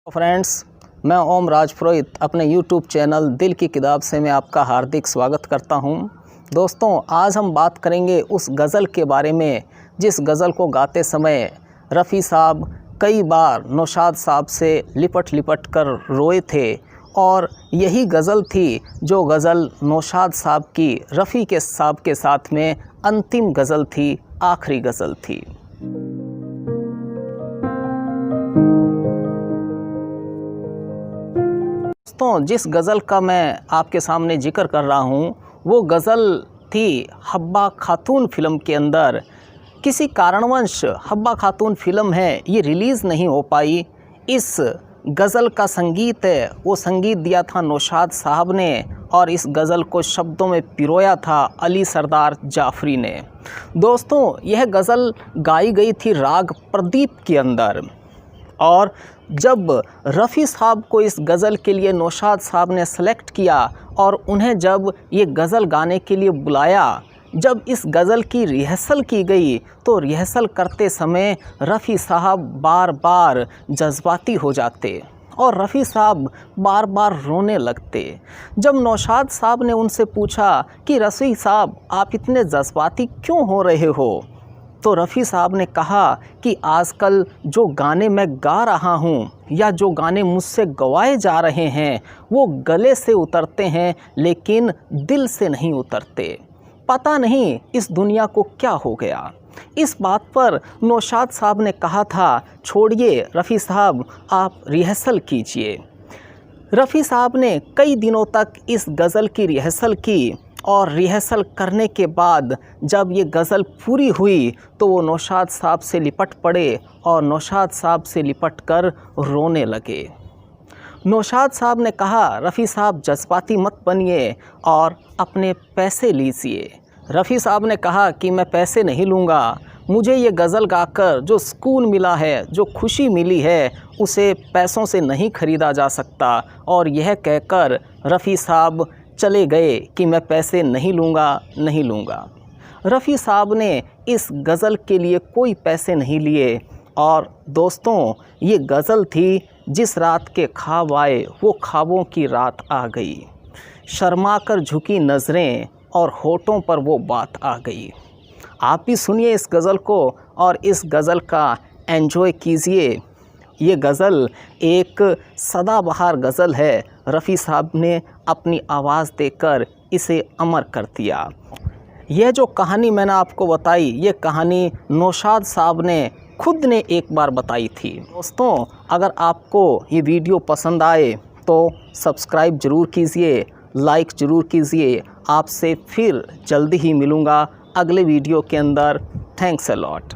Friends, मैं ओम राज पुरोहित अपने YouTube channel दिल की किताब से मैं आपका हार्दिक स्वागत करता हूं। दोस्तों, आज हम बात करेंगे उस गज़ल के बारे में जिस गज़ल को गाते समय रफ़ी साहब कई बार नौशाद साहब से लिपट कर रोए थे और यही गज़ल थी जो गज़ल नौशाद साहब की रफ़ी के साहब के साथ में अंतिम गज़ल थी, आखिरी गज़ल थी। दोस्तों, जिस गज़ल का मैं आपके सामने जिक्र कर रहा हूँ वो गज़ल थी हब्बा खातून फ़िल्म के अंदर। किसी कारणवश हब्बा खातून फ़िल्म है ये रिलीज़ नहीं हो पाई। इस गज़ल का संगीत है वो संगीत दिया था नौशाद साहब ने और इस गज़ल को शब्दों में पिरोया था अली सरदार जाफ़री ने। दोस्तों, यह गज़ल गाई गई थी राग प्रदीप के अंदर और जब रफ़ी साहब को इस गज़ल के लिए नौशाद साहब ने सेलेक्ट किया और उन्हें जब ये गज़ल गाने के लिए बुलाया, जब इस गज़ल की रिहर्सल की गई तो रिहर्सल करते समय रफ़ी साहब बार बार जज्बाती हो जाते और रफ़ी साहब बार बार रोने लगते। जब नौशाद साहब ने उनसे पूछा कि रफ़ी साहब आप इतने जज्बाती क्यों हो रहे हो, तो रफ़ी साहब ने कहा कि आजकल जो गाने मैं गा रहा हूँ या जो गाने मुझसे गवाए जा रहे हैं वो गले से उतरते हैं लेकिन दिल से नहीं उतरते। पता नहीं इस दुनिया को क्या हो गया। इस बात पर नौशाद साहब ने कहा था छोड़िए रफ़ी साहब, आप रिहर्सल कीजिए। रफ़ी साहब ने कई दिनों तक इस गज़ल की रिहर्सल की और रिहर्सल करने के बाद जब ये गज़ल पूरी हुई तो वो नौशाद साहब से लिपट पड़े और नौशाद साहब से लिपट कर रोने लगे। नौशाद साहब ने कहा रफ़ी साहब जज्बाती मत बनिए और अपने पैसे लीजिए। रफ़ी साहब ने कहा कि मैं पैसे नहीं लूँगा, मुझे ये गज़ल गाकर जो सुकून मिला है, जो खुशी मिली है उसे पैसों से नहीं ख़रीदा जा सकता। और यह कहकर रफ़ी साहब चले गए कि मैं पैसे नहीं लूँगा। रफ़ी साहब ने इस गज़ल के लिए कोई पैसे नहीं लिए और दोस्तों, ये गज़ल थी जिस रात के ख्वाब आए वो ख्वाबों की रात आ गई। शर्मा कर झुकी नज़रें और होठों पर वो बात आ गई। आप भी सुनिए इस गज़ल को और इस गज़ल का एंजॉय कीजिए। ये गज़ल एक सदाबहार गज़ल है। रफ़ी साहब ने अपनी आवाज़ देकर इसे अमर कर दिया। यह जो कहानी मैंने आपको बताई ये कहानी नौशाद साहब ने खुद ने एक बार बताई थी। दोस्तों, अगर आपको ये वीडियो पसंद आए तो सब्सक्राइब ज़रूर कीजिए, लाइक ज़रूर कीजिए। आपसे फिर जल्दी ही मिलूँगा अगले वीडियो के अंदर। Thanks a lot.